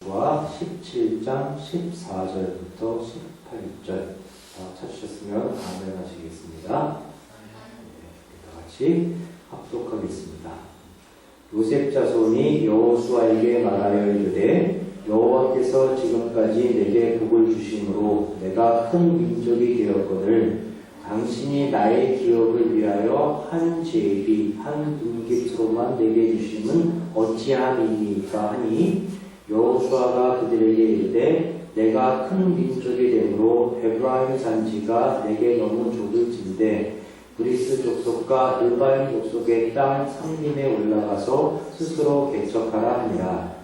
와 17장 14절부터 18절 찾으셨으면 아멘 하시겠습니다. 같이 합독하겠습니다. 요셉 자손이 여호수아에게 말하여 이르되 여호와께서 지금까지 내게 복을 주심으로 내가 큰 민족이 되었거늘 당신이 나의 기업을 위하여 한 제비 한 빈깃으로만 내게 주심은 어찌함이니까 하니 여호수아가 그들에게 이르되 내가 큰 민족이 되므로 에브라임 산지가 내게 너무 좁을진데 브리스 족속과 르바임 족속의 땅 상림에 올라가서 스스로 개척하라 하니라.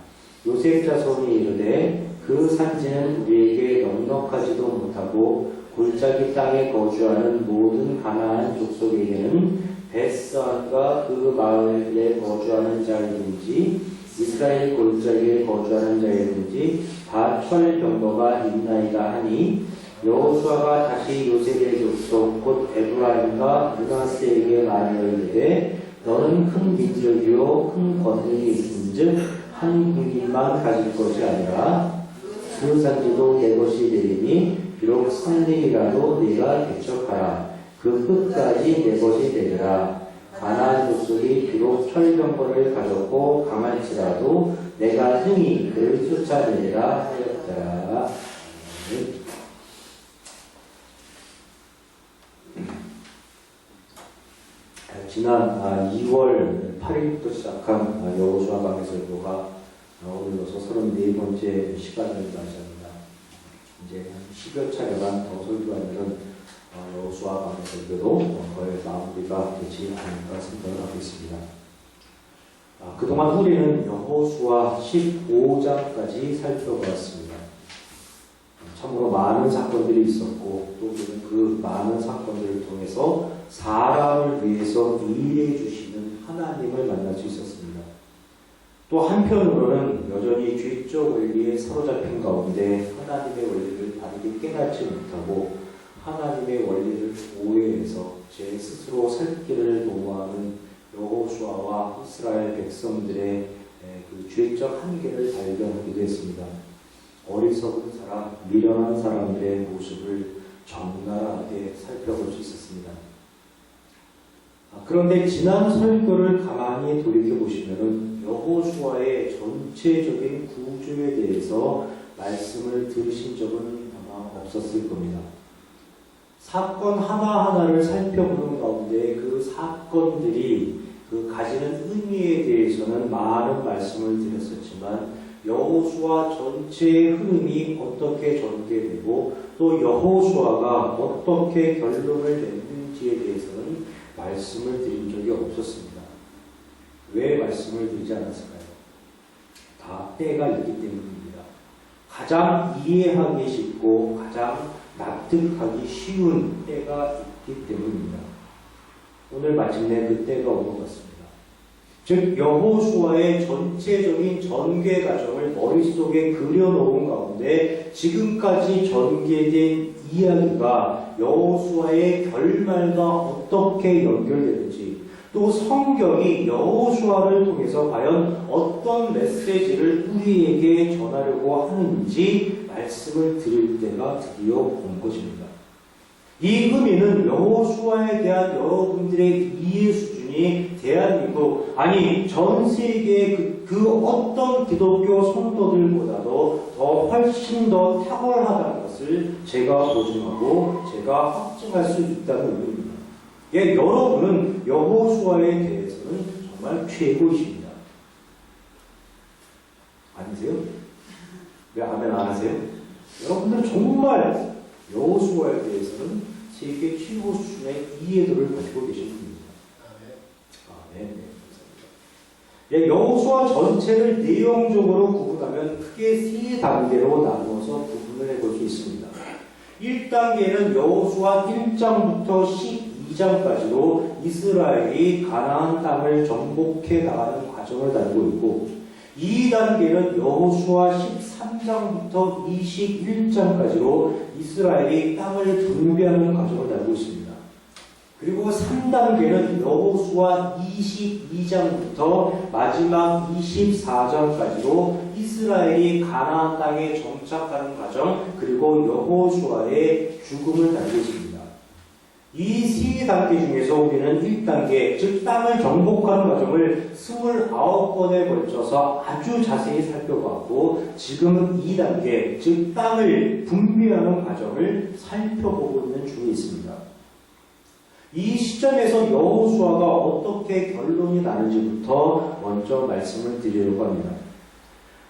요셉 자손이 이르되 그 산지는 우리에게 넉넉하지도 못하고 골짜기 땅에 거주하는 모든 가나안 족속에게는 벳산과 그 마을에 거주하는 자이든지 이스라엘 골짜기에 거주하는 자이든지 다 철병거가 있나이다 하니 여호수아가 다시 요셉의 족속 곧 에브라임과 므낫세에게 말하여 이르되 너는 큰 민족이요 큰 권능이 있은즉 한 국민만 가질 것이 아니라 그 산지도 내 것이 되리니 비록 산림이라도 네가 개척하라. 그 끝까지 내 것이 되리라. 가나안 족속이 비록 철병거를 가졌고 강할지라도 내가 능히 그를 쫓아내리라 하였더라. 지난 2월 8일부터 시작한 여호수아 강해 설교가 오늘로서 34번째 시간을 맞이합니다. 이제 한 10여 차례만 더 설교하면은 여호수아 강해 설교도 거의 마무리가 되지 않을까 생각을 하고 있습니다. 그동안 우리는 여호수아 15장까지 살펴보았습니다. 참으로 많은 사건들이 있었고 또 우리는 그 많은 사건들을 통해서 사람을 위해서 일해 주시는 하나님을 만날 수 있었습니다. 또 한편으로는 여전히 죄적 원리에 사로잡힌 가운데 하나님의 원리를 바르게 깨닫지 못하고 하나님의 원리를 오해해서 제 스스로 살 길을 도모하는 여호수아와 이스라엘 백성들의 그 죄적 한계를 발견하기도 했습니다. 어리석은 사람, 미련한 사람들의 모습을 적나라하게 살펴볼 수 있었습니다. 그런데 지난 설교를 가만히 돌이켜보시면 여호수아의 전체적인 구조에 대해서 말씀을 들으신 적은 아마 없었을 겁니다. 사건 하나하나를 살펴보는 가운데 그 사건들이 그 가지는 의미에 대해서는 많은 말씀을 드렸었지만 여호수아 전체의 흐름이 어떻게 전개되고 또 여호수아가 어떻게 결론을 냈는지에 대해서는 말씀을 드린 적이 없었습니다. 왜 말씀을 드리지 않았을까요? 다 때가 있기 때문입니다. 가장 이해하기 쉽고 가장 납득하기 쉬운 때가 있기 때문입니다. 오늘 마침내 그 때가 온 것 같습니다. 즉 여호수아의 전체적인 전개 과정을 머릿속에 그려놓은 가운데 지금까지 전개된 이야기가 여호수아의 결말과 어떻게 연결되는지 또 성경이 여호수아를 통해서 과연 어떤 메시지를 우리에게 전하려고 하는지 말씀을 드릴 때가 드디어 온 것입니다. 이 의미는 여호수아에 대한 여러분들의 이해 수준이 대한민국 아니 전 세계의 그 어떤 기독교 성도들보다도 더 훨씬 더 탁월하다는 것을 제가 보증하고 제가 확증할 수 있다는 의미입니다. 예, 여러분은 여호수아에 대해서는 정말 최고이십니다. 아니세요? 왜 아멘 안 하세요? 여러분들은 정말 여호수아에 대해서는 세계 최고 수준의 이해도를 가지고 계신 분입니다. 아멘. 네, 여호수아 전체를 내용적으로 구분하면 크게 세 단계로 나누어서 구분을 해볼 수 있습니다. 1단계는 여호수아 1장부터 12장까지로 이스라엘이 가나안 땅을 정복해 나가는 과정을 다루고 있고 2단계는 여호수아 13장부터 21장까지로 이스라엘이 땅을 분배하는 과정을 다루고 있습니다. 그리고 3단계는 여호수아 22장부터 마지막 24장까지로 이스라엘이 가나안 땅에 정착하는 과정, 그리고 여호수아의 죽음을 담고 있습니다. 이 세 단계 중에서 우리는 1단계, 즉 땅을 정복하는 과정을 29번에 걸쳐서 아주 자세히 살펴봤고, 지금은 2단계, 즉 땅을 분배하는 과정을 살펴보고 있는 중에 있습니다. 이 시점에서 여호수아가 어떻게 결론이 나는지부터 먼저 말씀을 드리려고 합니다.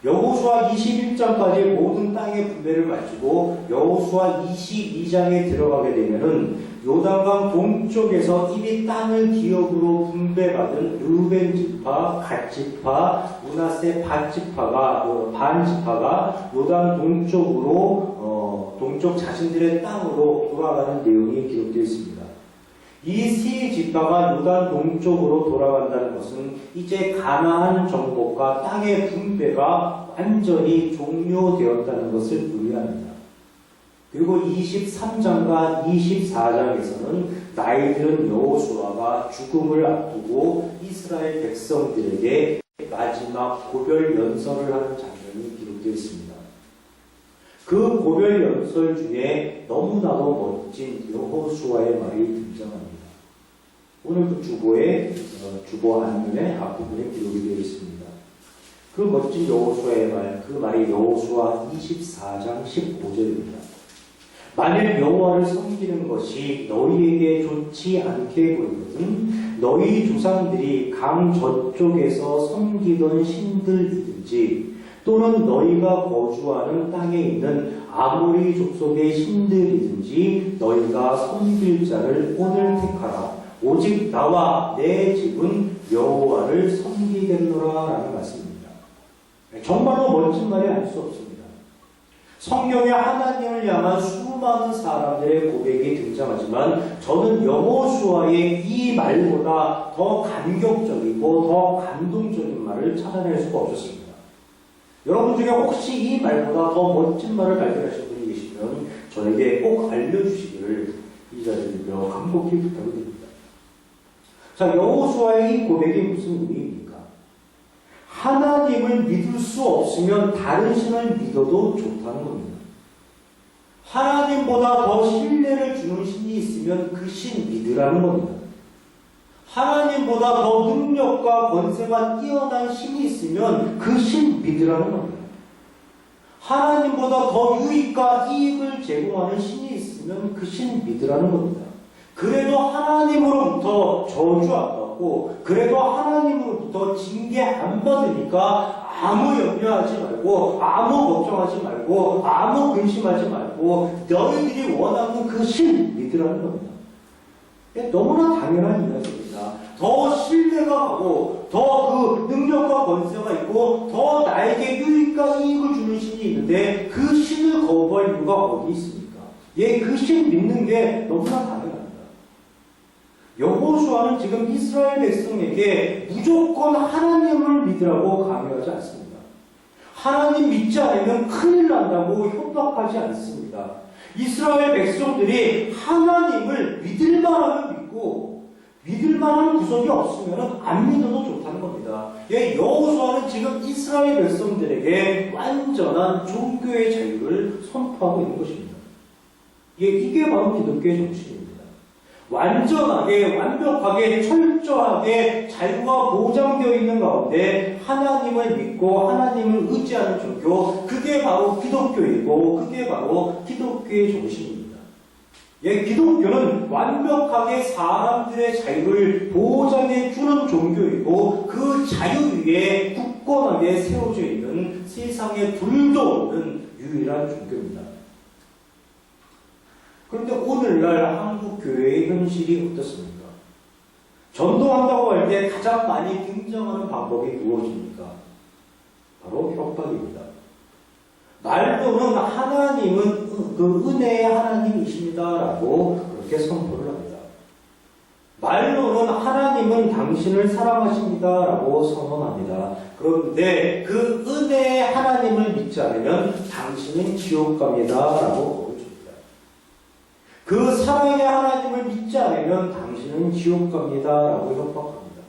여호수아 21장까지 모든 땅의 분배를 마치고 여호수아 22장에 들어가게 되면은 요단강 동쪽에서 이미 땅을 기업으로 분배받은 르우벤 지파, 갓 지파, 므낫세 반 지파가 요단 동쪽으로 동쪽 자신들의 땅으로 돌아가는 내용이 기록되어 있습니다. 이 세 지파가 요단 동쪽으로 돌아간다는 것은 이제 가나안 정복과 땅의 분배가 완전히 종료되었다는 것을 의미합니다. 그리고 23장과 24장에서는 나이 들은 여호수아가 죽음을 앞두고 이스라엘 백성들에게 마지막 고별 연설을 하는 장면이 기록되어 있습니다. 그 고별 연설 중에 너무나도 멋진 여호수아의 말이 등장합니다. 오늘 그 주보 안면의 앞부분에 기록이 되어 있습니다. 그 멋진 여호수아의 말, 그 말이 여호수아 24장 15절입니다. 만일 여호와를 섬기는 것이 너희에게 좋지 않게 보이거든 너희 조상들이 강 저쪽에서 섬기던 신들이든지 또는 너희가 거주하는 땅에 있는 아모리 족속의 신들이든지 너희가 섬길 자를 오늘 택하라. 오직 나와 내 집은 여호와를 섬기겠노라 라는 말씀입니다. 정말로 멋진 말이 아닐 수 없습니다. 성경에 하나님을 향한 수많은 사람들의 고백이 등장하지만 저는 여호수아의 이 말보다 더 감격적이고 더 감동적인 말을 찾아낼 수가 없었습니다. 여러분 중에 혹시 이 말보다 더 멋진 말을 발견하신 분이 계시면 저에게 꼭 알려주시기를 이 자리를 빌어 간곡히 부탁드립니다. 자, 여호수아의 이 고백이 무슨 의미입니까? 하나님을 믿을 수 없으면 다른 신을 믿어도 좋다는 겁니다. 하나님보다 더 신뢰를 주는 신이 있으면 그 신 믿으라는 겁니다. 하나님보다 더 능력과 권세가 뛰어난 신이 있으면 그 신 믿으라는 겁니다. 하나님보다 더 유익과 이익을 제공하는 신이 있으면 그 신 믿으라는 겁니다. 그래도 하나님으로부터 저주 안 받고 그래도 하나님으로부터 징계 안 받으니까 아무 염려하지 말고 아무 걱정하지 말고 아무 근심하지 말고 너희들이 원하는 그 신 믿으라는 겁니다. 너무나 당연한 이야기입니다. 더 신뢰가 가고 더 그 능력과 권세가 있고 더 나에게 유익과 이익을 주는 신이 있는데 그 신을 거부할 이유가 어디 있습니까? 그 신 믿는 게 너무나 당연합니다. 여호수아는 지금 이스라엘 백성에게 무조건 하나님을 믿으라고 강요하지 않습니다. 하나님 믿지 않으면 큰일 난다고 협박하지 않습니다. 이스라엘 백성들이 하나님을 믿을 만하면 믿고 믿을 만한 구석이 없으면 안 믿어도 좋다는 겁니다. 여호수아는 지금 이스라엘 백성들에게 완전한 종교의 자유를 선포하고 있는 것입니다. 이게 바로 기독교의 정신입니다. 완전하게, 완벽하게, 철저하게 자유가 보장되어 있는 가운데 하나님을 믿고 하나님을 의지하는 종교, 그게 바로 기독교이고 그게 바로 기독교의 정신입니다. 기독교는 완벽하게 사람들의 자유를 보장해 주는 종교이고 그 자유 위에 굳건하게 세워져 있는 세상에 둘도 없는 유일한 종교입니다. 그런데 오늘날 한국 교회의 현실이 어떻습니까? 전도한다고 할 때 가장 많이 등장하는 방법이 무엇입니까? 바로 협박입니다. 말로는 하나님은 그 은혜의 하나님이십니다라고 그렇게 선포를 합니다. 말로는 하나님은 당신을 사랑하십니다라고 선언합니다. 그런데 그 은혜의 하나님을 믿지 않으면 당신은 지옥 갑니다라고 그 사랑의 하나님을 믿지 않으면 당신은 지옥 갑니다 라고 협박합니다.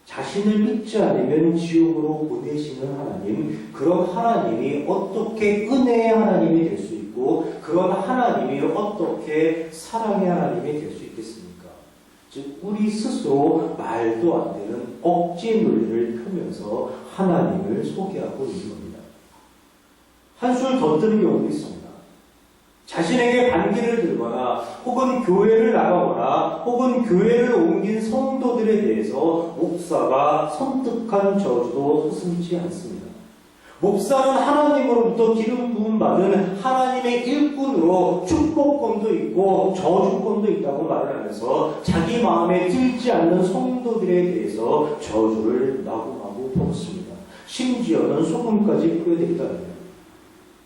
자신을 믿지 않으면 지옥으로 보내시는 하나님, 그런 하나님이 어떻게 은혜의 하나님이 될 수 있고 그런 하나님이 어떻게 사랑의 하나님이 될 수 있겠습니까? 즉 우리 스스로 말도 안 되는 억지 논리를 펴면서 하나님을 소개하고 있는 겁니다. 한술 더 뜨는 경우도 있습니다. 자신에게 반기를 들거나 혹은 교회를 나가거나 혹은 교회를 옮긴 성도들에 대해서 목사가 섬뜩한 저주도 서슴지 않습니다. 목사는 하나님으로부터 기름 부음 받은 하나님의 일꾼으로 축복권도 있고 저주권도 있다고 말을 하면서 자기 마음에 들지 않는 성도들에 대해서 저주를 마구마구 퍼붓습니다. 심지어는 소금까지 뿌려대겠다는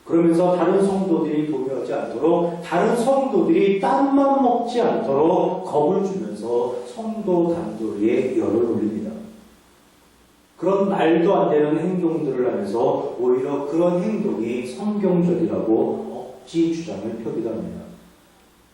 그러면서 다른 성도들이 도배하지 않도록 다른 성도들이 땀만 먹지 않도록 겁을 주면서 성도 단둘이에 열을 올립니다. 그런 말도 안 되는 행동들을 하면서 오히려 그런 행동이 성경적이라고 억지 주장을 펴기도 합니다.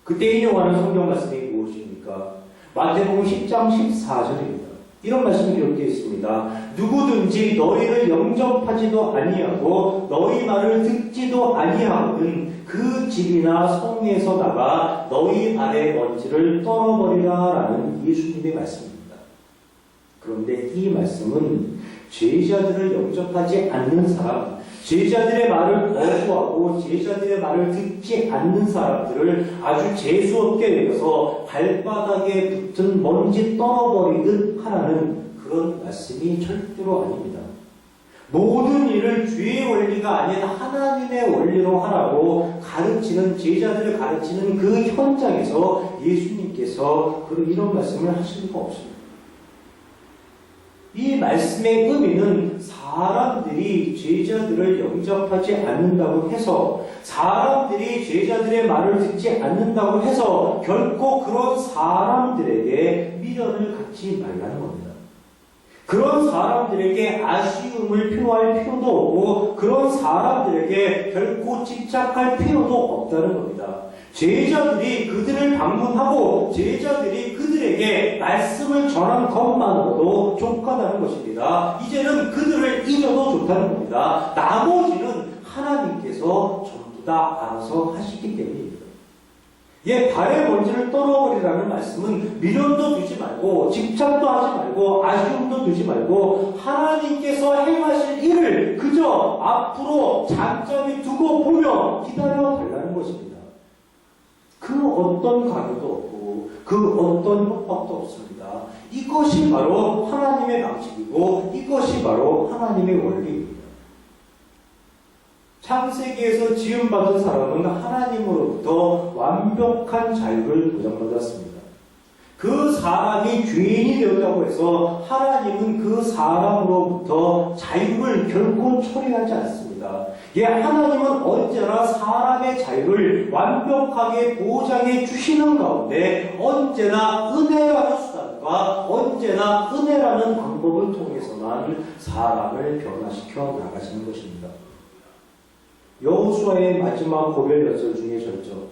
그때 인용하는 성경 말씀이 무엇입니까? 마태복음 10장 14절입니다. 이런 말씀이 기록되어 있습니다. 누구든지 너희를 영접하지도 아니하고 너희 말을 듣지도 아니하거든 그 집이나 성에서 나가 너희 발의 먼지를 떨어버리라 라는 예수님의 말씀입니다. 그런데 이 말씀은 제자들을 영접하지 않는 사람, 제자들의 말을 거부하고 제자들의 말을 듣지 않는 사람들을 아주 재수없게 내려서 발바닥에 붙은 먼지 떨어버리듯 하라는 그런 말씀이 절대로 아닙니다. 모든 일을 주의 원리가 아닌 하나님의 원리로 하라고 가르치는 제자들을 가르치는 그 현장에서 예수님께서 이런 말씀을 하실 수가 없습니다. 이 말씀의 의미는 사람들이 제자들을 영접하지 않는다고 해서 사람들이 제자들의 말을 듣지 않는다고 해서 결코 그런 사람들에게 미련을 갖지 말라는 겁니다. 그런 사람들에게 아쉬움을 표할 필요도 없고 그런 사람들에게 결코 집착할 필요도 없다는 겁니다. 제자들이 그들을 방문하고 제자들이 그들에게 말씀을 전한 것만으로도 족하다는 것입니다. 이제는 그들을 잊어도 좋다는 겁니다. 나머지는 하나님께서 전부 다 알아서 하시기 때문입니다. 발의 먼지를 떨어버리라는 말씀은 미련도 두지 말고 집착도 하지 말고 아쉬움도 두지 말고 하나님께서 행하실 일을 그저 앞으로 잠잠히 두고 보며 기다려 달라는 것입니다. 그 어떤 강요도 없고 그 어떤 협박도 없습니다. 이것이 바로 하나님의 방식이고 이것이 바로 하나님의 원리입니다. 창세기에서 지음받은 사람은 하나님으로부터 완벽한 자유를 보장받았습니다. 그 사람이 죄인이 되었다고 해서 하나님은 그 사람으로부터 자유를 결코 처리하지 않습니다. 하나님은 언제나 사람의 자유를 완벽하게 보장해 주시는 가운데 언제나 은혜라는 수단과 언제나 은혜라는 방법을 통해서만 사람을 변화시켜 나가시는 것입니다. 여호수아의 마지막 고별 연설 중에 절정.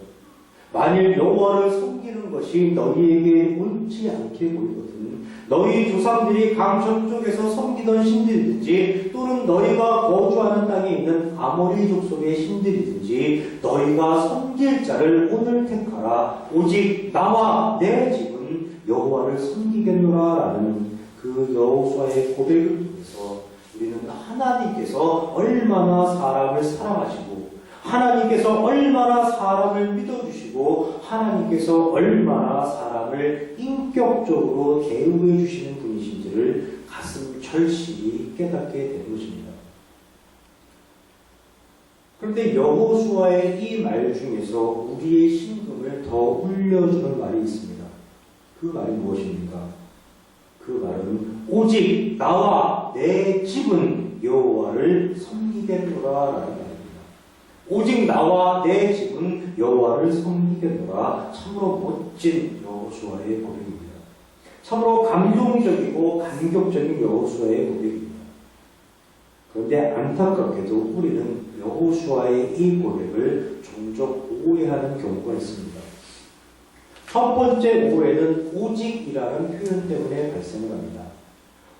만일 여호와를 섬기는 것이 너희에게 옳지 않게 보이거든 너희 조상들이 강 저쪽에서 섬기던 신들이든지 또는 너희가 거주하는 땅에 있는 아모리 족속의 신들이든지 너희가 섬길 자를 오늘 택하라. 오직 나와 내 집은 여호와를 섬기겠노라 라는 그 여호수아의 고백을 통해서 우리는 하나님께서 얼마나 사람을 사랑하시고 하나님께서 얼마나 사람을 믿어주시고 하나님께서 얼마나 사람을 인격적으로 대우해 주시는 분이신지를 가슴 절실히 깨닫게 되는 것입니다. 그런데 여호수아의 이 말 중에서 우리의 심금을 더 울려주는 말이 있습니다. 그 말이 무엇입니까? 그 말은 오직 나와 내 집은 여호와를 섬기겠노라 라는 말입니다. 오직 나와 내 집은 여호와를 섬기겠노라. 참으로 멋진 여호수아의 고백입니다. 참으로 감동적이고 감격적인 여호수아의 고백입니다. 그런데 그런데 안타깝게도 우리는 여호수아의 이 고백을 종종 오해하는 경우가 있습니다. 첫 번째 오해는 오직이라는 표현 때문에 발생을 합니다.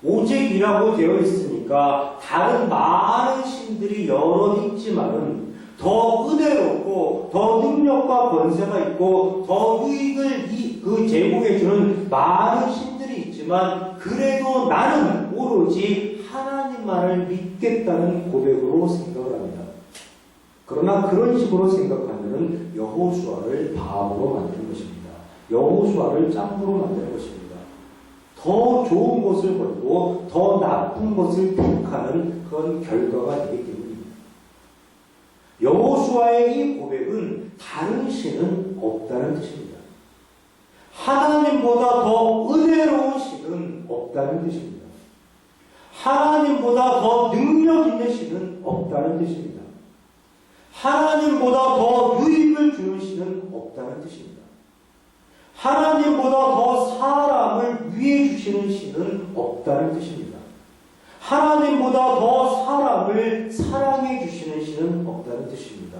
오직이라고 되어 있으니까 다른 많은 신들이 여러 있지만은 더 은혜롭고 더 능력과 권세가 있고 더 유익을 제공해주는 많은 신들이 있지만 그래도 나는 오로지 하나님만을 믿겠다는 고백으로 생각을 합니다. 그러나 그런 식으로 생각하면 여호수아를 바보로 만드는 것입니다. 여호수아를 짱구로 만드는 것입니다. 더 좋은 것을 버리고 더 나쁜 것을 택하는 그런 결과가 되기 때문입니다. 여호수아의 이 고백은 다른 신은 없다는 뜻입니다. 하나님보다 더 은혜로운 신은 없다는 뜻입니다. 하나님보다 더 능력 있는 신은 없다는 뜻입니다. 하나님보다 더 유익을 주는 신은 없다는 뜻입니다. 하나님보다 더 사람을 위해 주시는 신은 없다는 뜻입니다. 하나님보다 더 사람을 사랑해 주시는 신은 없다는 뜻입니다.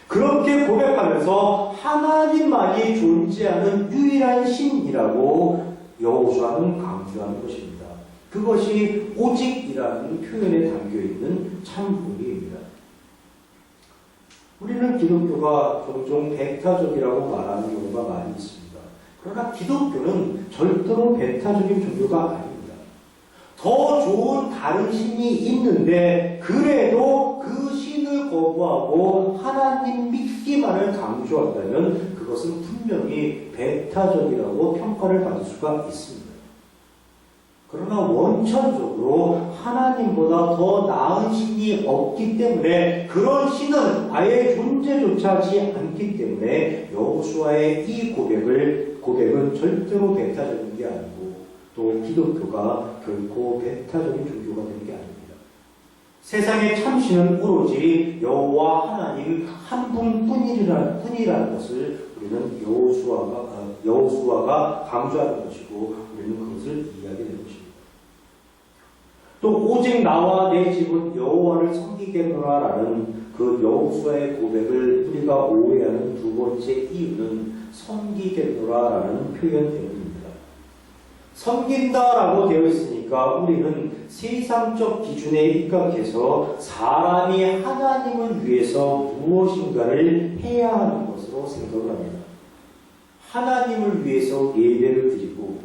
그렇게 고백하면서 하나님만이 존재하는 유일한 신이라고 여호수아는 강조하는 것입니다. 그것이 오직이라는 표현에 담겨있는 참 의미입니다. 우리는 기독교가 종종 배타적이라고 말하는 경우가 많이 있습니다. 그러나 기독교는 절대로 배타적인 종교가 아닙니다. 더 좋은 다른 신이 있는데 그래도 그 신을 거부하고 하나님 믿기만을 강조한다면 그것은 분명히 배타적이라고 평가를 받을 수가 있습니다. 그러나 원천적으로 하나님보다 더 나은 신이 없기 때문에 그런 신은 아예 존재조차 하지 않기 때문에 여호수아의 이 고백은 절대로 배타적인 게 아니고 또 기독교가 결코 배타적인 종교가 되는 게 아닙니다. 세상의 참신은 오로지 여호와 하나님 한 분뿐이라는 것을 우리는 여호수아가 강조하는 것이고 우리는 그것을 이해하게 되는 것입니다. 또 오직 나와 내 집은 여호와를 섬기겠노라라는 그 여호수아의 고백을 우리가 오해하는 두 번째 이유는 섬기겠노라라는 표현 때문입니다. 섬긴다라고 되어 있으니까 우리는 세상적 기준에 입각해서 사람이 하나님을 위해서 무엇인가를 해야 하는 것으로 생각을 합니다. 하나님을 위해서 예배를 드리고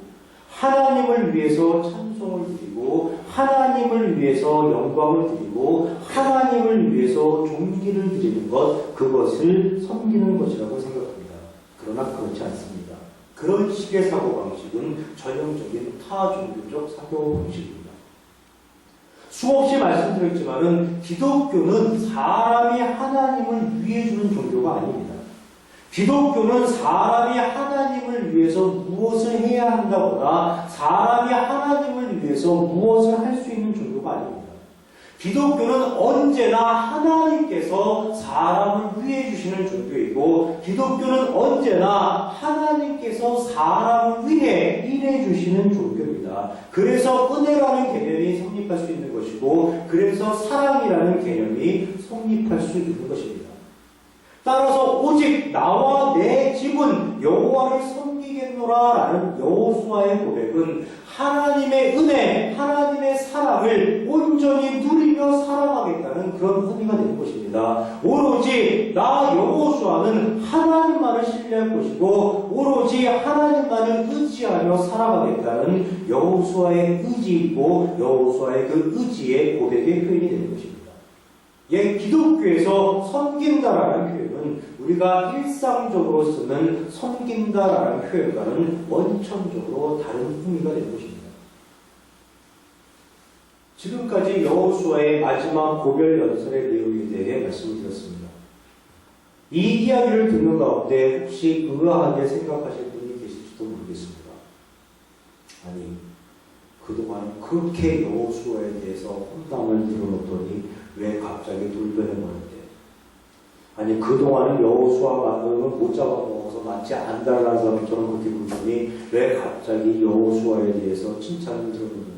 하나님을 위해서 찬송을 드리고 하나님을 위해서 영광을 드리고 하나님을 위해서 존귀를 드리는 것, 그것을 섬기는 것이라고 생각합니다. 그러나 그렇지 않습니다. 그런 식의 사고방식은 전형적인 타종교적 사고방식입니다. 수없이 말씀드렸지만은 기독교는 사람이 하나님을 위해 주는 종교가 아닙니다. 기독교는 사람이 하나님을 위해서 무엇을 해야 한다거나 사람이 하나님을 위해서 무엇을 할 수 있는 종교가 아닙니다. 기독교는 언제나 하나님께서 사람을 위해 주시는 종교이고 기독교는 언제나 하나님께서 사람을 위해 일해 주시는 종교입니다. 그래서 은혜라는 개념이 성립할 수 있는 것이고 그래서 사랑이라는 개념이 성립할 수 있는 것입니다. 따라서 오직 나와 내 집은 여호와를 섬기겠노라라는 여호수아의 고백은 하나님의 은혜, 하나님의 사랑을 온전히 누리며 살아가겠다는 그런 의미가 되는 것입니다. 오로지 나 여호수아는 하나님만을 신뢰할 것이고 오로지 하나님만을 의지하며 살아가겠다는 여호수아의 의지이고 여호수아의 그 의지의 고백의 표현이 되는 것입니다. 기독교에서 섬긴다라는 표현은 우리가 일상적으로 쓰는 섬긴다라는 표현과는 원천적으로 다른 의미가 되는 것입니다. 지금까지 여호수아의 마지막 고별 연설의 내용에 대해 말씀을 드렸습니다. 이 이야기를 듣는 가운데 혹시 의아하게 생각하실 분이 계실지도 모르겠습니다. 아니, 그동안 그렇게 여호수아에 대해서 혼담을 들어놓더니 왜 갑자기 돌변해버렸대? 아니 그동안은 여호수아만으로는 못 잡아먹어서 맞지 않다라는 사람처럼 그렇게 굴더니 왜 갑자기 여호수아에 대해서 칭찬을 들어놓는데?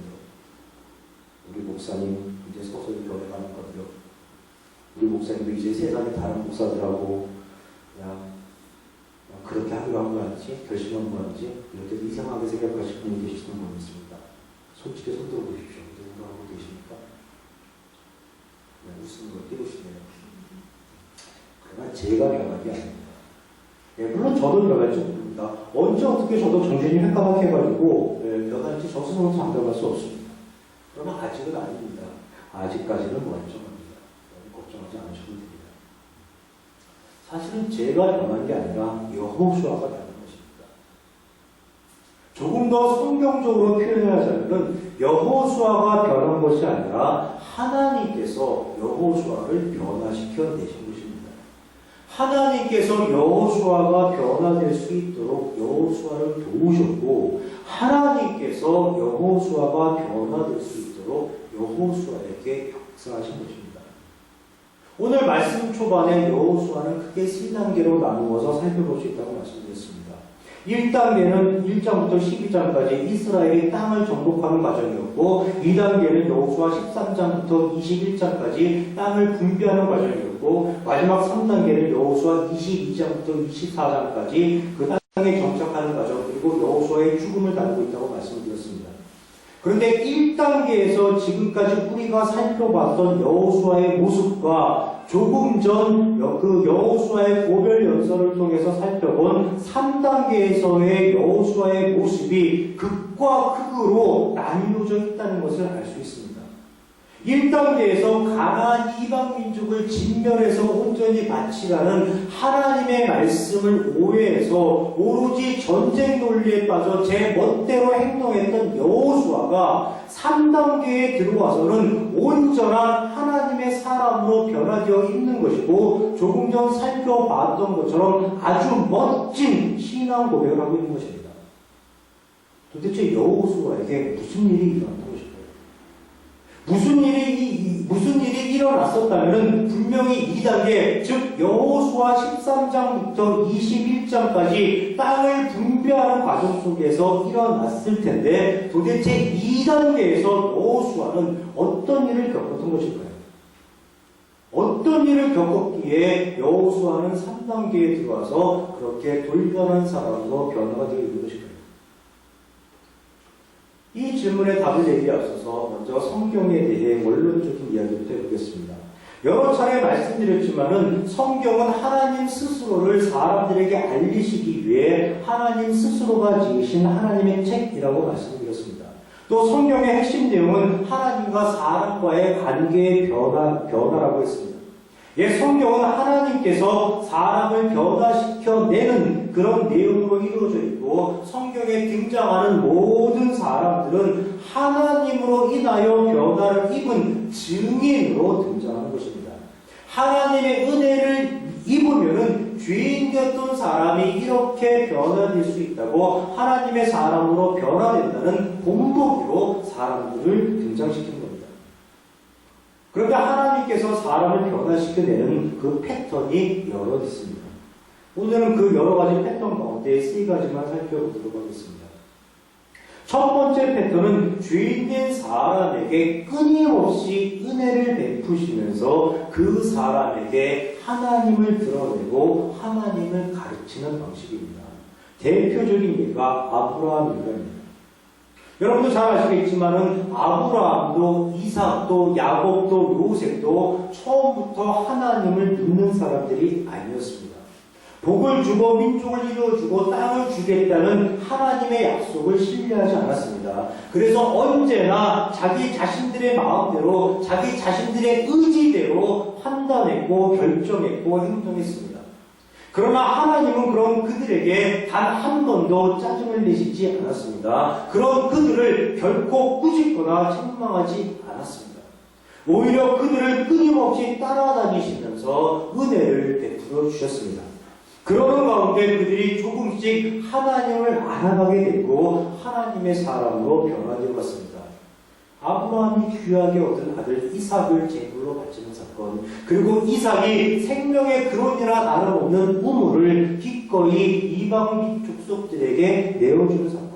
우리 목사님 이제 서서히 변해가는 거고요. 우리 목사님도 이제 세상에 다른 목사들하고 그냥 그렇게 하기로 한 거였지, 결심한 거였지, 이렇게 이상하게 생각하시는 분이 계시는 분이 있습니다. 솔직히 손 들어보십시오. 누구 하고 계십니까? 웃는 걸 띄우시네요. 그러나 제가 변한 게 아닙니다. 예, 물론 저도 변할지 모릅니다. 언제 어떻게 저도 정신이 획가닥해가지고 변할지 저 스스로 장담할 수 없습니다. 그러나 아직은 아닙니다. 아직까지는 멀쩡합니다. 걱정하지 않으셔도 됩니다. 사실은 제가 변한 게 아니라 여호수아가 변한 것입니다. 조금 더 성경적으로 표현하자면 여호수아가 변한 것이 아니라 하나님께서 여호수아를 변화시켜 내신 것입니다. 하나님께서 여호수아가 변화될 수 있도록 여호수아를 도우셨고 하나님께서 여호수아가 변화될 수 있도록 여호수아에게 역사하신 것입니다. 오늘 말씀 초반에 여호수아는 크게 3단계로 나누어서 살펴볼 수 있다고 말씀드렸습니다. 1단계는 1장부터 12장까지 이스라엘이 땅을 정복하는 과정이었고 2단계는 여호수아 13장부터 21장까지 땅을 분배하는 과정이었고 마지막 3단계는 여호수아 22장부터 24장까지 그 땅에 정착하는 과정 그리고 여호수아의 죽음을 다루고 있다고 말씀드렸습니다. 그런데 1단계에서 지금까지 우리가 살펴봤던 여호수아의 모습과 조금 전 그 여호수아의 고별 연설을 통해서 살펴본 3단계에서의 여호수아의 모습이 극과 극으로 나뉘어져 있다는 것을 알 수 있습니다. 1단계에서 가나안 이방 민족을 진멸해서 온전히 바치라는 하나님의 말씀을 오해해서 오로지 전쟁 논리에 빠져 제 멋대로 행동했던 여호수아가 3단계에 들어와서는 온전한 하나님의 사람으로 변화되어 있는 것이고 조금 전 살펴봤던 것처럼 아주 멋진 신앙 고백을 하고 있는 것입니다. 도대체 여호수아에게 무슨 일이 일어났던 것일까요? 무슨 일이 일어났었다면 분명히 2단계, 즉 여호수아 13장부터 21장까지 땅을 분배하는 과정 속에서 일어났을 텐데 도대체 2단계에서 여호수아는 어떤 일을 겪었던 것일까요? 어떤 일을 겪었기에 여호수아는 3단계에 들어와서 그렇게 돌변한 사람으로 변화가 되어 있는 것일까요? 이 질문에 답을 내기에 앞서서 먼저 성경에 대해 원론적인 이야기부터 해보겠습니다. 여러 차례 말씀드렸지만은 성경은 하나님 스스로를 사람들에게 알리시기 위해 하나님 스스로가 지으신 하나님의 책이라고 말씀드렸습니다. 또 성경의 핵심 내용은 하나님과 사람과의 관계의 변화라고 했습니다. 예, 성경은 하나님께서 사람을 변화시켜내는 그런 내용으로 이루어져 있고 성경에 등장하는 모든 사람들은 하나님으로 인하여 변화를 입은 증인으로 등장하는 것입니다. 하나님의 은혜를 입으면은 죄인되었던 사람이 이렇게 변화될 수 있다고 하나님의 사람으로 변화된다는 본보기로 사람들을 등장시킨 겁니다. 그런데 하나님께서 사람을 변화시켜내는 그 패턴이 여러 있습니다. 오늘은 그 여러 가지 패턴 가운데 3가지만 살펴보도록 하겠습니다. 첫 번째 패턴은 죄인된 사람에게 끊임없이 은혜를 베푸시면서 그 사람에게 하나님을 드러내고 하나님을 가르치는 방식입니다. 대표적인 예가 아브라함 일가입니다. 여러분도 잘 아시겠지만은 아브라함도 이삭도 야곱도 요셉도 처음부터 하나님을 믿는 사람들이 아니었습니다. 복을 주고 민족을 이루어주고 땅을 주겠다는 하나님의 약속을 신뢰하지 않았습니다. 그래서 언제나 자기 자신들의 마음대로 자기 자신들의 의지대로 판단했고 결정했고 행동했습니다. 그러나 하나님은 그런 그들에게 단 한 번도 짜증을 내시지 않았습니다. 그런 그들을 결코 꾸짖거나 책망하지 않았습니다. 오히려 그들을 끊임없이 따라다니시면서 은혜를 베풀어 주셨습니다. 그러는 가운데 그들이 조금씩 하나님을 알아가게 됐고 하나님의 사람으로 변화되어 왔습니다. 아브라함이 귀하게 얻은 아들 이삭을 제물로 바치는 사건, 그리고 이삭이 생명의 근원이라 다름없는 우물을 기꺼이 이방 족속들에게 내어주는 사건,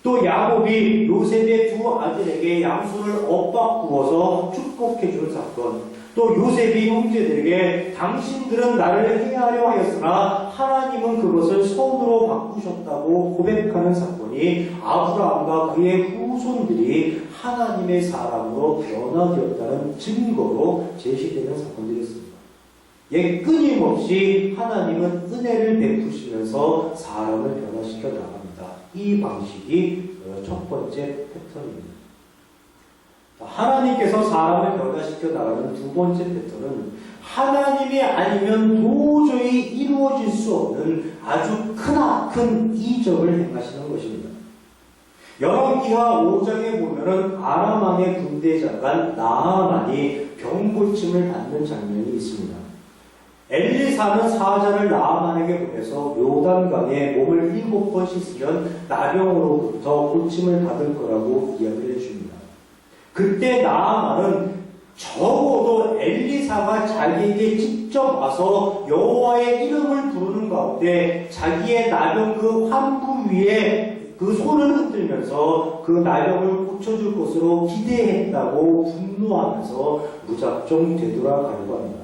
또 야곱이 요셉의 두 아들에게 양손을 엇바꾸어서 축복해주는 사건, 또 요셉이 형제들에게 당신들은 나를 해하려 하였으나 하나님은 그것을 선으로 바꾸셨다고 고백하는 사건이 아브라함과 그의 후손들이 하나님의 사람으로 변화되었다는 증거로 제시되는 사건들이었습니다. 끊임없이 하나님은 은혜를 베푸시면서 사람을 변화시켜 나갑니다. 이 방식이 첫 번째 패턴입니다. 하나님께서 사람을 변화시켜 나가는 두 번째 패턴은 하나님이 아니면 도저히 이루어질 수 없는 아주 크나큰 이적을 행하시는 것입니다. 열왕기하 5장에 보면은 아람 왕의 군대 장관 나아만이 병고침을 받는 장면이 있습니다. 엘리사는 사자를 나아만에게 보내서 요단강에 몸을 7번 씻으면 나병으로부터 고침을 받을 거라고 이야기를 해줍니다. 그때 나아만은 적어도 엘리사가 자기에게 직접 와서 여호와의 이름을 부르는 가운데 자기의 나병 그 환부 위에 그 손을 흔들면서 그 나병을 고쳐줄 것으로 기대했다고 분노하면서 무작정 되돌아가려고 합니다.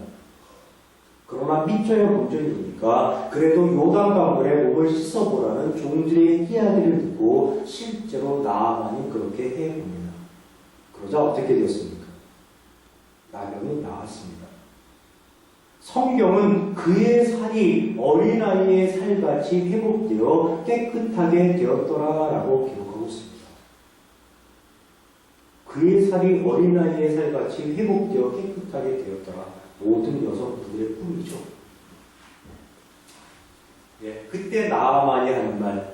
그러나 믿져야 본전이니까 그래도 요단강물에 몸을 씻어보라는 종들의 이야기를 듣고 실제로 나아만이 그렇게 해봅니다. 그러자 어떻게 되었습니까? 나병이 나았습니다. 성경은 그의 살이 어린아이의 살같이 회복되어 깨끗하게 되었더라라고 기록하고 있습니다. 그의 살이 어린아이의 살같이 회복되어 깨끗하게 되었더라. 모든 여성분들의 꿈이죠. 그때 나아만이 하는 말,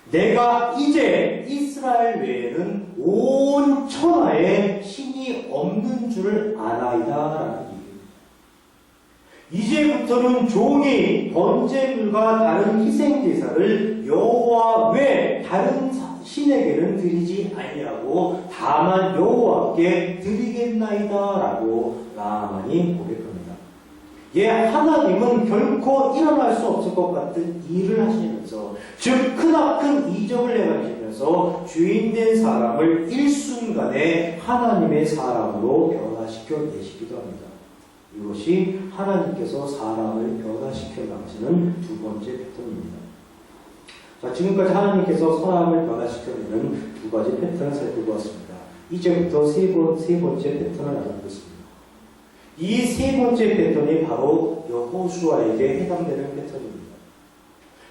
내가 이제 이스라엘 외에는 온 천하에 신이 없는 줄을 아나이다라는 얘기입니다. 이제부터는 종이 번제물과 다른 희생제사를 여호와 외 다른 신에게는 드리지 아니하고 다만 여호와께 드리겠나이다라고 나아만이 고백합니다. 하나님은 결코 일어날 수 없을 것 같은 일을 하시면서, 즉 크나큰 이적을 행하시면서 주인된 사람을 일순간에 하나님의 사람으로 변화시켜 내시기도 합니다. 이것이 하나님께서 사람을 변화시켜 나가시는 두 번째 패턴입니다. 자, 지금까지 하나님께서 사람을 변화시켜내는 두 가지 패턴을 살펴보았습니다. 이제부터 세 번째 패턴을 알아보겠습니다. 이 세 번째 패턴이 바로 여호수아에게 해당되는 패턴입니다.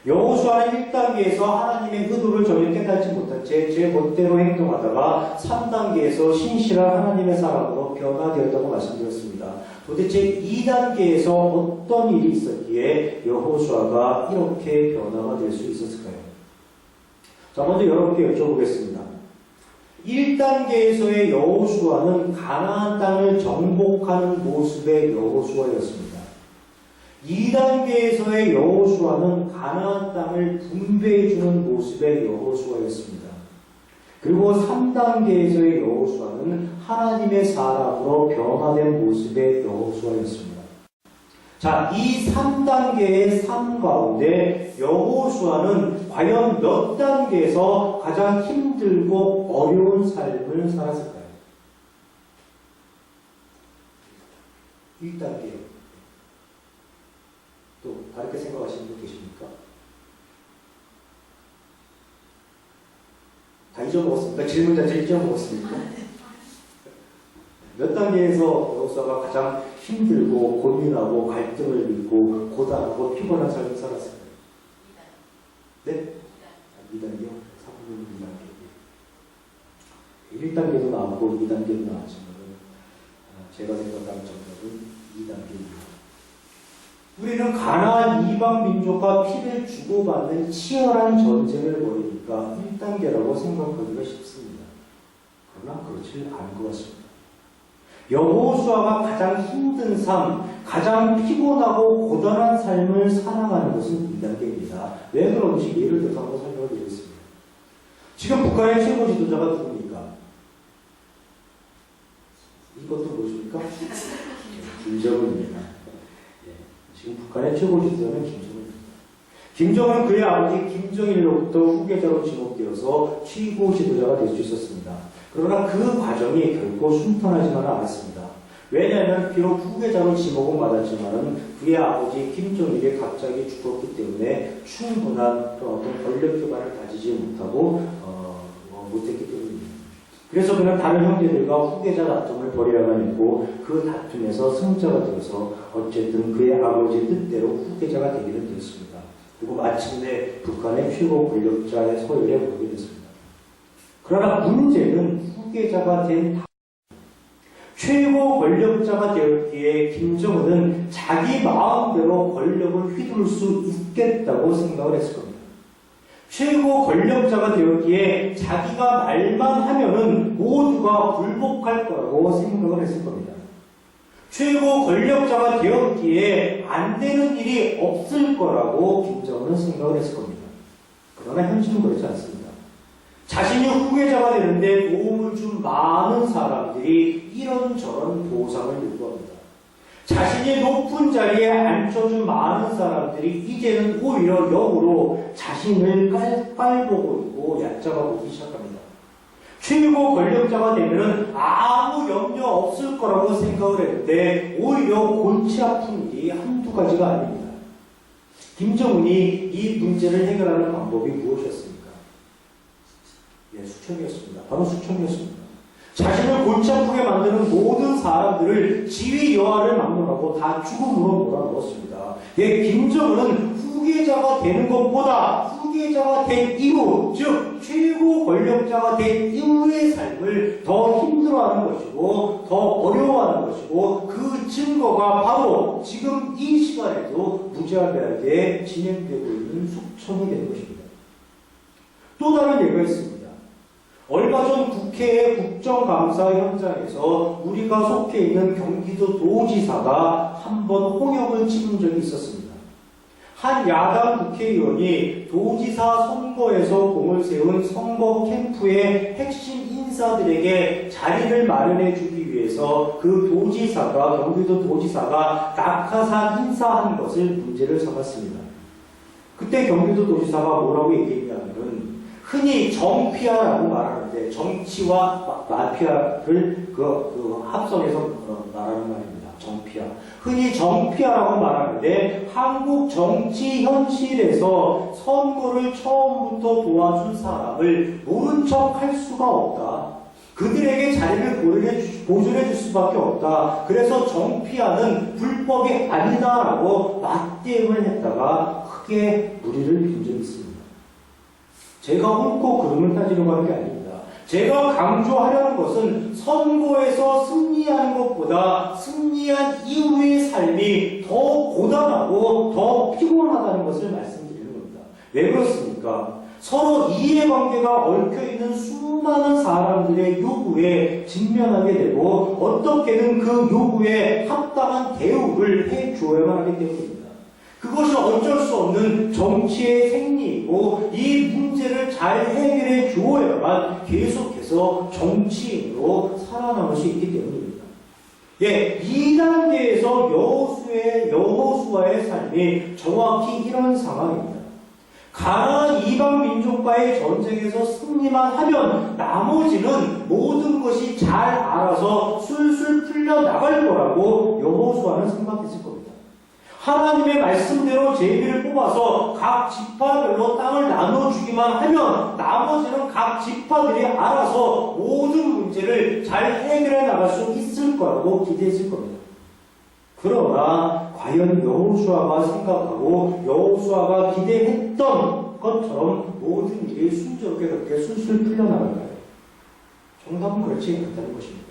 여호수아는 1단계에서 하나님의 의도를 전혀 깨닫지 못한 채 제 멋대로 행동하다가 3단계에서 신실한 하나님의 사람으로 변화되었다고 말씀드렸습니다. 도대체 2단계에서 어떤 일이 있었기에 여호수아가 이렇게 변화가 될 수 있었을까요? 자, 먼저 여러분께 여쭤보겠습니다. 1단계에서의 여호수아는 가나안 땅을 정복하는 모습의 여호수아였습니다. 2단계에서의 여호수아는 가나안 땅을 분배해주는 모습의 여호수아였습니다. 그리고 3단계에서의 여호수아는 하나님의 사람으로 변화된 모습의 여호수아였습니다. 자, 이 3단계의 삶 가운데 여호수아는 과연 몇 단계에서 가장 힘들고 어려운 삶을 살았을까요? 1단계요. 또 다르게 생각하시는 분 계십니까? 다 잊어먹었습니까? 질문 자체를 잊어먹었습니까? 몇 단계에서 여호수아가 가장 힘들고 고민하고 갈등을 잃고 고단하고 피곤한 삶을 살았을까요? 2단계. 네? 2단계요? 3분 2단계. 1단계도 나왔고 2단계도 나왔지만 제가 생각하는 정답은 2단계입니다. 우리는 가나안 이방 민족과 피를 주고받는 치열한 전쟁을 벌이니까 1단계라고 생각하기가 쉽습니다. 그러나 그렇지 않은 것 같습니다. 여호수아가 가장 힘든 삶, 가장 피곤하고 고단한 삶을 살아가는 것은 2단계입니다. 왜 그런지 예를 들어서 한번 설명을 드리겠습니다. 지금 북한의 최고 지도자가 누굽니까? 이것도 무엇입니까? 김정은입니다. 지금 북한의 최고 지도자는 김정은입니다. 김정은은 그의 아버지 김정일로부터 후계자로 지목되어서 최고 지도자가 될 수 있었습니다. 그러나 그 과정이 결코 순탄하지만은 않았습니다. 왜냐하면 비록 후계자로 지목은 받았지만은 그의 아버지 김정일이 갑자기 죽었기 때문에 충분한 어떤 권력 기반을 가지지 못했기 때문입니다. 그래서 그는 다른 형제들과 후계자 다툼을 벌여야만 했고 그 다툼에서 승자가 되어서 어쨌든 그의 아버지의 뜻대로 후계자가 되기는 되었습니다. 그리고 마침내 북한의 최고 권력자의 서열에 오르게 됐습니다. 그러나 문제는 후계자가 된 최고 권력자가 되었기에 김정은은 자기 마음대로 권력을 휘두를 수 있겠다고 생각을 했을 겁니다. 최고 권력자가 되었기에 자기가 말만 하면은 모두가 굴복할 거라고 생각을 했을 겁니다. 최고 권력자가 되었기에 안 되는 일이 없을 거라고 김정은은 생각을 했을 겁니다. 그러나 현실은 그렇지 않습니다. 자신이 후계자가 되는데 도움을 준 많은 사람들이 이런저런 보상을 요구합니다. 자신이 높은 자리에 앉혀준 많은 사람들이 이제는 오히려 역으로 자신을 깔보고 있고 얕잡아보기 시작합니다. 최고 권력자가 되면은 아무 염려 없을 거라고 생각을 했는데 오히려 골치 아픈 일이 한두 가지가 아닙니다. 김정은이 이 문제를 해결하는 방법이 무엇이었습니까? 예, 수청이었습니다. 바로 수청이었습니다. 자신을 골치 아프게 만드는 모든 사람들을 지위 여하를 막론하고 다 죽음으로 몰아넣었습니다. 예, 김정은은 후계자가 되는 것보다 후계자가 된 이후, 즉 최고 권력자가 된 이후의 삶을 더 힘들어하는 것이고 더 어려워하는 것이고 그 증거가 바로 지금 이 시간에도 무자비하게 진행되고 있는 숙청이 되는 것입니다. 또 다른 예가 있습니다. 얼마 전 국회의 국정감사 현장에서 우리가 속해 있는 경기도 도지사가 한번 홍역을 치른 적이 있었습니다. 한 야당 국회의원이 도지사 선거에서 공을 세운 선거 캠프의 핵심 인사들에게 자리를 마련해 주기 위해서 그 도지사가, 경기도 도지사가 낙하산 인사한 것을 문제를 삼았습니다. 그때 경기도 도지사가 뭐라고 얘기했냐면은 흔히 정피아라고 말하는데 정치와 마피아를 합성해서 말하는 말입니다. 정피아. 흔히 정피아라고 말하는데 한국 정치 현실에서 선거를 처음부터 도와준 사람을 모른 척 할 수가 없다. 그들에게 자리를 보존해 줄 수밖에 없다. 그래서 정피아는 불법이 아니다라고 맞대응을 했다가 크게 무리를 빚은 적이 있습니다. 제가 옳고 그름을 따지려고 하는 게 아닙니다. 제가 강조하려는 것은 선거에서 승리하는 것보다 승리한 이후의 삶이 더 고단하고 더 피곤하다는 것을 말씀드리는 겁니다. 왜 그렇습니까? 서로 이해관계가 얽혀있는 수많은 사람들의 요구에 직면하게 되고 어떻게든 그 요구에 합당한 대우를 해줘야만 하기 때문입니다. 그것이 어쩔 수 없는 정치의 생리이고 이 문제를 잘 해결해 주어야만 계속해서 정치인으로 살아남을 수 있기 때문입니다. 예, 2단계에서 여호수아의 삶이 정확히 이런 상황입니다. 가나안 이방 민족과의 전쟁에서 승리만 하면 나머지는 모든 것이 잘 알아서 술술 풀려 나갈 거라고 여호수아는 생각했을 겁니다. 하나님의 말씀대로 제비를 뽑아서 각 지파별로 땅을 나눠주기만 하면 나머지는 각 지파들이 알아서 모든 문제를 잘 해결해 나갈 수 있을 거라고 기대했을 겁니다. 그러나 과연 여호수아가 생각하고 여호수아가 기대했던 것처럼 모든 일이 순조롭게 그렇게 술술 풀려나갈까요? 정답은 그렇지 않다는 것입니다.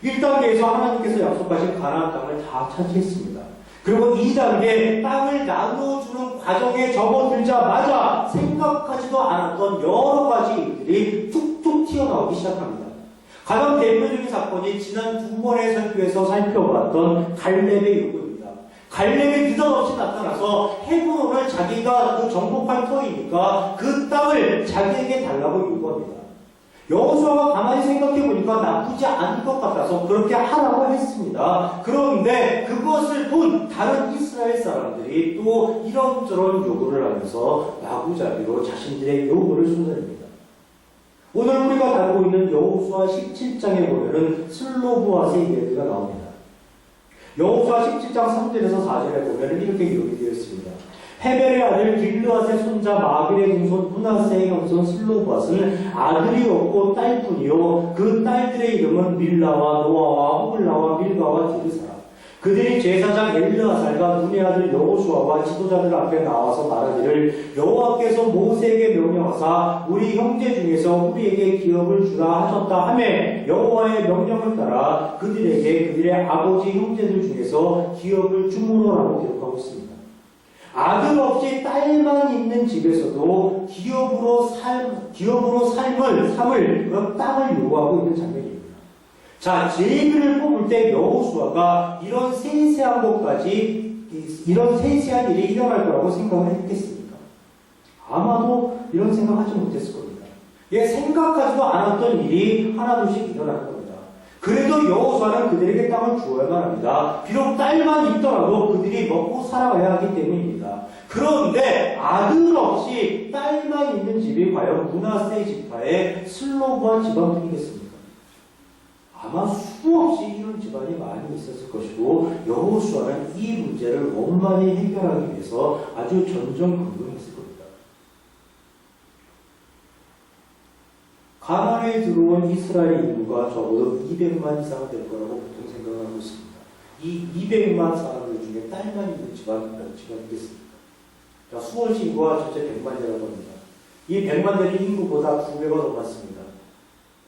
1단계에서 하나님께서 약속하신 가나안 땅을 다 차지했습니다. 그리고 2단계 땅을 나누어주는 과정에 접어들자마자 생각하지도 않았던 여러 가지 일들이 툭툭 튀어나오기 시작합니다. 가장 대표적인 사건이 지난 2번의 설교에서 살펴봤던 갈렙의 요구입니다. 갈렙이 느닷없이 나타나서 헤브론을 자기가 정복할 터이니까 그 땅을 자기에게 달라고 요구합니다. 여호수아가 가만히 생각해보니까 나쁘지 않을 것 같아서 그렇게 하라고 했습니다. 그런데 그것을 본 다른 이스라엘 사람들이 또 이런저런 요구를 하면서 마구잡이로 자신들의 요구를 쏟아냅니다. 오늘 우리가 다루고 있는 여호수아 17장에 보면은 슬로보아스의 이야기가 나옵니다. 여호수아 17장 3절에서 4절에 보면은 이렇게 기록이 되어 있습니다. 헤벨의 아들 길르앗의 손자 마길의 증손 므낫세의 형손 슬로보앗은 아들이 없고 딸뿐이요 그 딸들의 이름은 밀라와 노아와 호글라와 밀가와 디르사라. 그들이 제사장 엘르아살과 눈의 아들 여호수아와 지도자들 앞에 나와서 말하기를 여호와께서 모세에게 명령하사 우리 형제 중에서 우리에게 기업을 주라 하셨다 하매 여호와의 명령을 따라 그들에게 그들의 아버지 형제들 중에서 기업을 주므로라고 기록하고 있습니다. 아들 없이 딸만 있는 집에서도 기업으로 삶을 그런 땅을 요구하고 있는 장면입니다. 자, 제비를 뽑을 때 여호수아가 이런 세세한 것까지, 이런 세세한 일이 일어날 거라고 생각을 했겠습니까? 아마도 이런 생각하지 못했을 겁니다. 예, 생각하지도 않았던 일이 하나둘씩 일어날 겁니다. 그래도 여호수아는 그들에게 땅을 주어야만 합니다. 비록 딸만 있더라도 그들이 먹고 살아가야 하기 때문입니다. 그런데 아들 없이 딸만 있는 집이 과연 므낫세 지파의 슬로보아 집안뿐이겠습니까? 아마 수없이 이런 집안이 많이 있었을 것이고 여호수아는 이 문제를 원만히 해결하기 위해서 아주 전전긍긍했을 겁니다. 가나안에 들어온 이스라엘 인구가 적어도 200만 이상 될 거라고 보통 생각하고 있습니다. 이 200만 사람들 중에 딸만 있는 집안이 몇 집안이겠습니까? 자, 수원시 인구가 전체 100만이라고 합니다. 이 100만들이 인구보다 2배가 더 많습니다.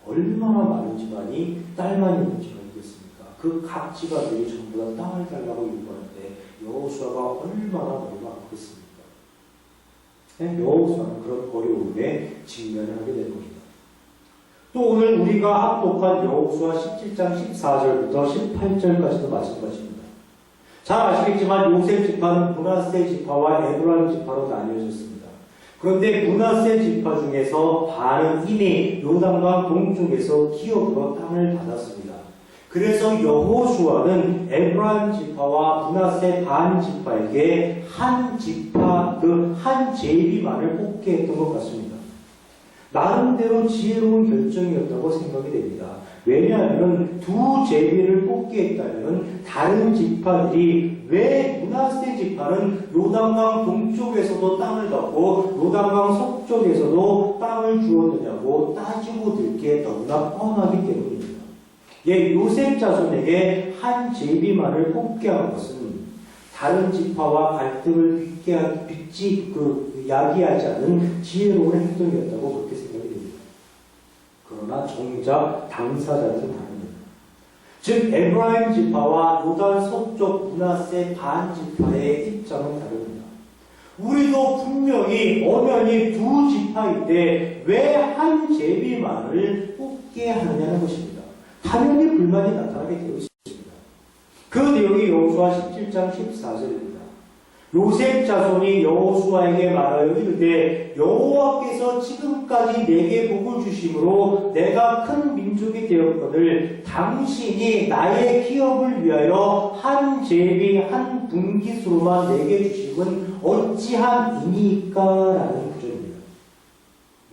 얼마나 많은 집안이 딸만 있는 집안이겠습니까? 그 각 집안들이 전부 다 땅을 달라고 요구하는데 여호수아가 얼마나 머리가 아프겠습니까? 여호수아는 그런 어려움에 직면을 하게 된 겁니다. 또 오늘 우리가 합독한 여호수아 17장 14절부터 18절까지도 마찬가지입니다. 잘 아시겠지만 요셉 지파는 므낫세 지파와 에브라임 지파로 나뉘어졌습니다. 그런데 므낫세 지파 중에서 반은 이미 요단강 동쪽에서 기업으로 땅을 받았습니다. 그래서 여호수아는 에브라임 지파와 므낫세 반 지파에게 한 지파, 그 한 제비만을 뽑게 했던 것 같습니다. 나름대로 지혜로운 결정이었다고 생각이 됩니다. 왜냐하면 두 제비를 뽑게 했다면 다른 지파들이 왜 므낫세 지파는 요단강 동쪽에서도 땅을 받고 요단강 서쪽에서도 땅을 주었느냐고 따지고 들게 너무나 뻔하기 때문입니다. 예, 요셉 자손에게 한 제비만을 뽑게 한 것은 다른 지파와 갈등을 야기하지 않은 지혜로운 행동이었다고 그렇게 생각이 됩니다. 그러나 정작 당사자는 다릅니다. 즉 에브라임 지파와 요단 서쪽 므낫세 반 지파의 입장은 다릅니다. 우리도 분명히 엄연히 두 지파인데 왜 한 제비만을 뽑게 하느냐는 것입니다. 당연히 불만이 나타나게 되어 있습니다. 그 내용이 여호수아 17장 14절입니다. 요셉 자손이 여호수아에게 말하여 이르되 여호와께서 지금까지 내게 복을 주심으로 내가 큰 민족이 되었거늘 당신이 나의 기업을 위하여 한 제비 한 분깃으로만 내게 주심은 어찌함이니까? 라는 구절입니다.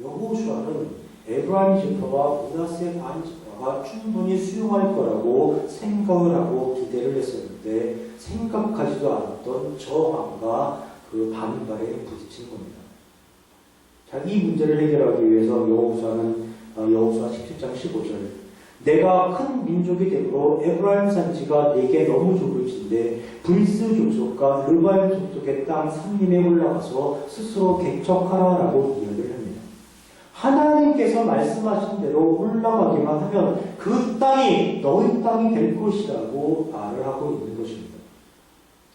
여호수아는 에브라임 지파와 므낫세 반 지파가 충분히 수용할 거라고 생각을 하고 기대를 했었는데 생각하지도 않았던 저항과 그 반발에 부딪힌 겁니다. 자, 이 문제를 해결하기 위해서 여호수아 17장 15절 내가 큰 민족이 되므로 에브라임 산지가 내게 너무 좋을진데 불스 족속과 르바임 족속의 땅 산림에 올라가서 스스로 개척하라라고 이야기를 합니다. 하나님께서 말씀하신 대로 올라가기만 하면 그 땅이 너희 땅이 될 것이라고 말을 하고 있는 것입니다.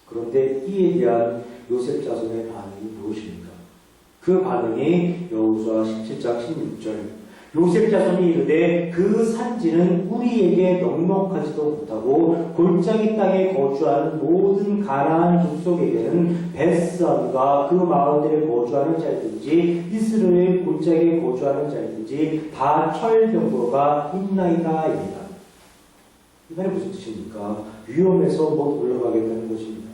그런데 이에 대한 요셉 자손의 반응이 무엇입니까? 그 반응이 여호수아 17장 16절 요셉 자손이 이르되 그 산지는 우리에게 넉넉하지도 못하고 골짜기 땅에 거주하는 모든 가나안 족속에게는 베스안과 그 마을들에 거주하는 자들든지 이스라엘 골짜기에 거주하는 자들든지 다 철병거가 있나이다입니다. 이 말이 무슨 뜻입니까? 위험해서 못 올라가겠다는 것입니다.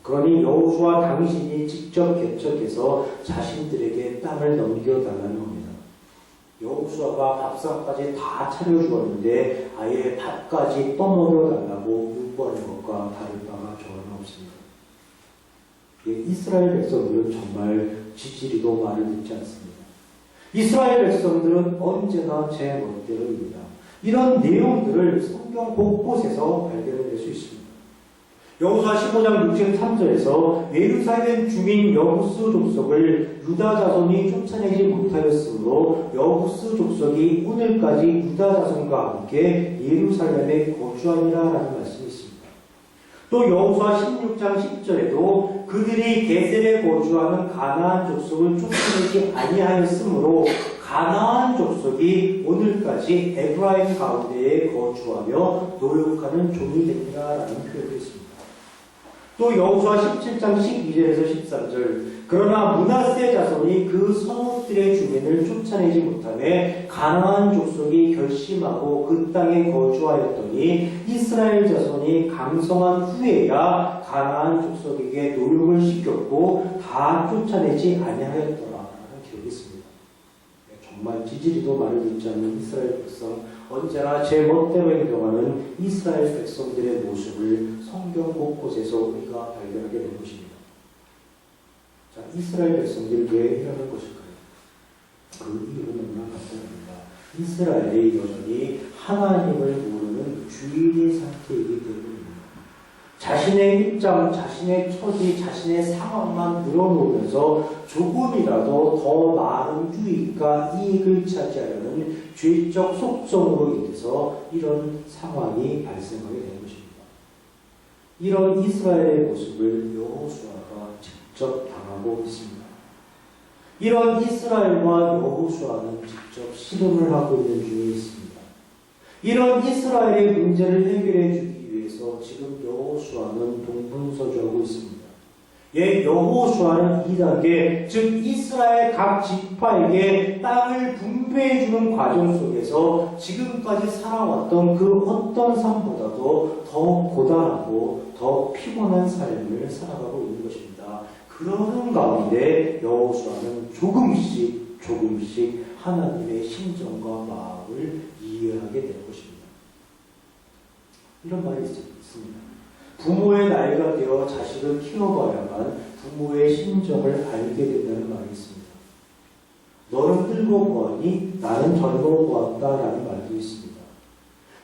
그러니 여호수아 당신이 직접 개척해서 자신들에게 땅을 넘겨달라는 겁니다. 여호수아가 밥상까지 다 차려주었는데 아예 밥까지 떠먹여달라고 요구하는 것과 다를 바가 전혀 없습니다. 이스라엘 백성들은 정말 지지리도 말을 듣지 않습니다. 이스라엘 백성들은 언제나 제 멋대로입니다. 이런 내용들을 성경 곳곳에서 발견해낼 수 있습니다. 여호수아 15장 63절에서 예루살렘 주민 여부스 족속을 유다 자손이 쫓아내지 못하였으므로 여부스 족속이 오늘까지 유다 자손과 함께 예루살렘에 거주하니라라는 말씀이 있습니다. 또 여호수아 16장 10절에도 그들이 게셀에 거주하는 가나안 족속을 쫓아내지 아니하였으므로 가나안 족속이 오늘까지 에브라임 가운데에 거주하며 노역하는 종이 됩니다라는 표현이 있습니다. 또 여호수아 17장 12절에서 13절 그러나 므낫세 자손이 그 성읍들의 주민을 쫓아내지 못하며 가나안 족속이 결심하고 그 땅에 거주하였더니 이스라엘 자손이 강성한 후에야 가나안 족속에게 노역을 시켰고 다 쫓아내지 아니하였더라라는 기록이 있습니다. 정말 지지리도 말을 듣지 않는 이스라엘 백성, 언제나 제 멋대로 행동하는 이스라엘 백성들의 모습을 성경 곳곳에서 우리가 발견하게 된 것입니다. 자, 이스라엘 백성들이 왜 이러는 것일까요? 그 이유는 너무나 간단합니다. 이스라엘이 여전히 하나님을 모르는 주인의 상태이기 때문입니다. 자신의 입장, 자신의 처지, 자신의 상황만 늘어놓으면서 조금이라도 더 많은 유익과 이익을 차지하려는 죄적 속성으로 인해서 이런 상황이 발생하게 되는 것입니다. 이런 이스라엘의 모습을 여호수아가 직접 당하고 있습니다. 이런 이스라엘과 여호수아는 직접 씨름을 하고 있는 중에 있습니다. 이런 이스라엘의 문제를 해결해 주기 위해서 지금 여호수아는 동분서주하고 있습니다. 여호수아는 2단계, 즉 이스라엘 각 지파에게 땅을 분배해주는 과정 속에서 지금까지 살아왔던 그 어떤 삶보다도 더 고단하고 더 피곤한 삶을 살아가고 있는 것입니다. 그러는 가운데 여호수아는 조금씩 하나님의 심정과 마음을 이해하게 되는 것입니다. 이런 말이 있습니다. 부모의 나이가 되어 자식을 키워봐야만 부모의 심정을 알게 된다는 말이 있습니다. 너는 늙어 보았니? 나는 젊어 보았다라는 말도 있습니다.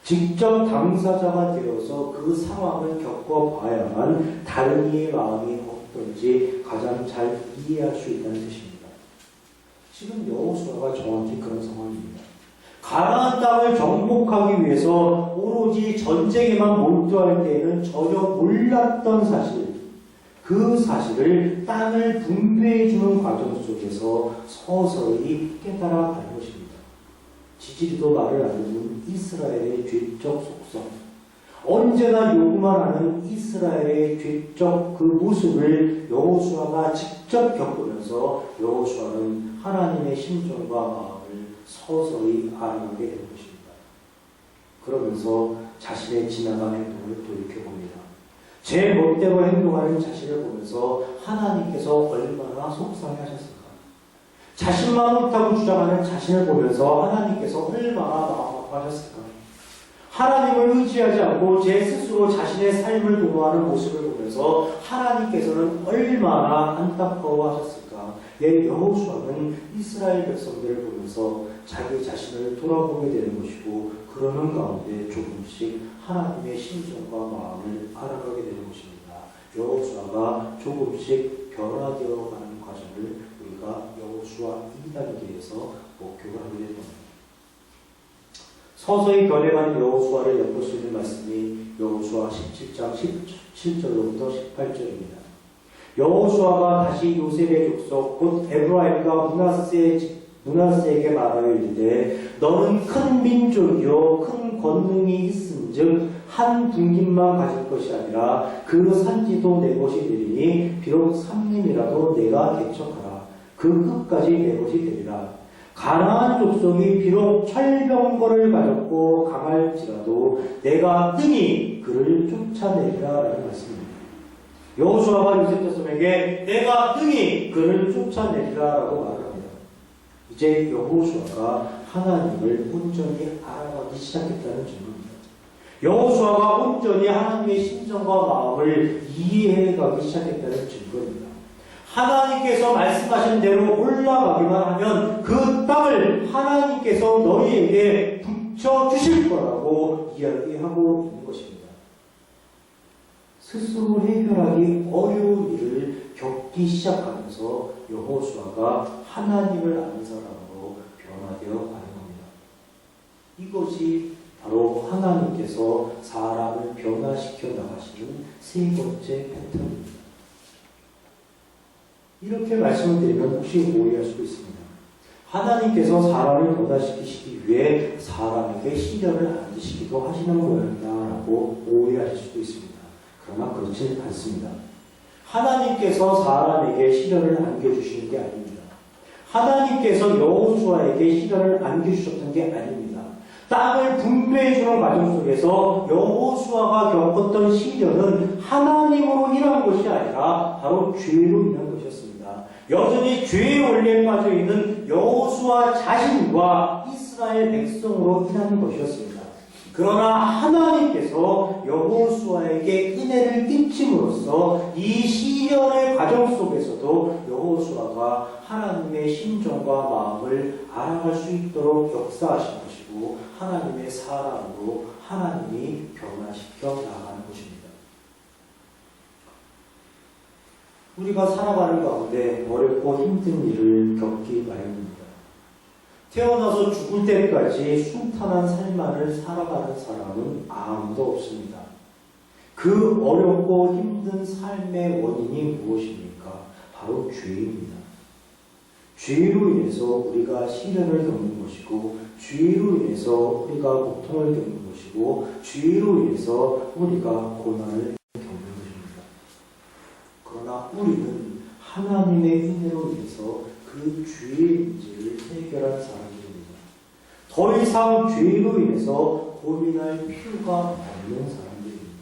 직접 당사자가 되어서 그 상황을 겪어봐야만 다른 이의 마음이 어떤지 가장 잘 이해할 수 있다는 뜻입니다. 지금 여호수아가 정확히 그런 상황입니다. 가나안 땅을 정복하기 위해서 오로지 전쟁에만 몰두할 때에는 전혀 몰랐던 사실, 그 사실을 땅을 분배해주는 과정 속에서 서서히 깨달아가는 것입니다. 지지리도 말을 안 듣는 이스라엘의 죄적 속성, 언제나 요구만 하는 이스라엘의 죄적 그 모습을 여호수아가 직접 겪으면서 여호수아는 하나님의 심정과 마음을 서서히 알아가게 되는 것입니다. 그러면서 자신의 지나간 행동을 돌이켜봅니다. 제 멋대로 행동하는 자신을 보면서 하나님께서 얼마나 속상해하셨을까? 자신만 옳다고 주장하는 자신을 보면서 하나님께서 얼마나 마음 아파하셨을까? 하나님을 의지하지 않고 제 스스로 자신의 삶을 도모하는 모습을 보면서 하나님께서는 얼마나 안타까워하셨을까? 여호수아는 이스라엘 백성들을 보면서 자기 자신을 돌아보게 되는 것이고 그러는 가운데 조금씩 하나님의 심정과 마음을 알아가게 되는 것입니다. 여호수아가 조금씩 변화되어가는 과정을 우리가 여호수아 2단계에서 목격을 하게 되는 겁니다. 서서히 변해가는 여호수아를 엿볼 수 있는 말씀이 여호수아 17장 17절로부터 18절입니다. 여호수아가 다시 요셉의 족속 곧 에브라임과 므낫세 므낫세에게 말하여 이르되 너는 큰 민족이요 큰 권능이 있은즉 한 분깃만 가질 것이 아니라 그 산지도 내 것이 되리니 비록 삼림이라도 내가 개척하라 그 끝까지 내 것이 되리라. 가나안 족속이 비록 철병거를 가졌고 강할지라도 내가 능히 그를 쫓아내리라 라는 말씀입니다. 여호수아가 요셉 자손에게 내가 능히 그를 쫓아내리라 라고 말을 합니다. 이제 여호수아가 하나님을 온전히 알아가기 시작했다는 증거입니다. 여호수아가 온전히 하나님의 심정과 마음을 이해해가기 시작했다는 증거입니다. 하나님께서 말씀하신 대로 올라가기만 하면 그 땅을 하나님께서 너희에게 붙여주실 거라고 이야기하고 있는 것입니다. 스스로 해결하기 어려운 일을 겪기 시작하면서 여호수아가 하나님을 아는 사람으로 변화되어 가는 겁니다. 이것이 바로 하나님께서 사람을 변화시켜 나가시는 세 번째 패턴입니다. 이렇게 말씀을 드리면 혹시 오해할 수도 있습니다. 하나님께서 사람을 변화시키시기 위해 사람에게 시련을 안기시기도 하시는 모양이다라고 오해하실 수도 있습니다. 그러나 그렇지 않습니다. 하나님께서 사람에게 시련을 안겨주시는 게 아닙니다. 하나님께서 여호수아에게 시련을 안겨주셨던 게 아닙니다. 땅을 분배해주는 과정 속에서 여호수아가 겪었던 시련은 하나님으로 인한 것이 아니라 바로 죄로 인한 것이었습니다. 여전히 죄의 원리에 빠져있는 여호수아 자신과 이스라엘 백성으로 인한 것이었습니다. 그러나 하나님께서 여호수아에게 은혜를 끼침으로써 이 시련의 과정 속에서도 여호수아가 하나님의 심정과 마음을 알아갈 수 있도록 역사하신 것이고 하나님의 사람으로 하나님이 변화시켜 나가는 것입니다. 우리가 살아가는 가운데 어렵고 힘든 일을 겪기 마련입니다. 태어나서 죽을 때까지 순탄한 삶만을 살아가는 사람은 아무도 없습니다. 그 어렵고 힘든 삶의 원인이 무엇입니까? 바로 죄입니다. 죄로 인해서 우리가 시련을 겪는 것이고, 죄로 인해서 우리가 고통을 겪는 것이고, 죄로 인해서 우리가 고난을 겪는 것입니다. 그러나 우리는 하나님의 은혜로 인해서 그 죄의 문제를 해결한 사람들입니다. 더 이상 죄로 인해서 고민할 필요가 없는 사람들입니다.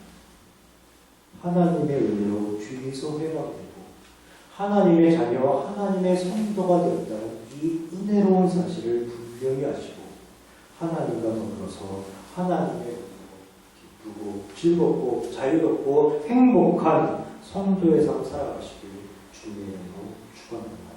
하나님의 은혜로 죄에서 회복되고 하나님의 자녀와 하나님의 성도가 되었다는 이 은혜로운 사실을 분명히 아시고 하나님과 더불어서 하나님의 은혜로 기쁘고 즐겁고 자유롭고 행복한 성도의 삶 살아가시길 주님의 이름으로 축원합니다.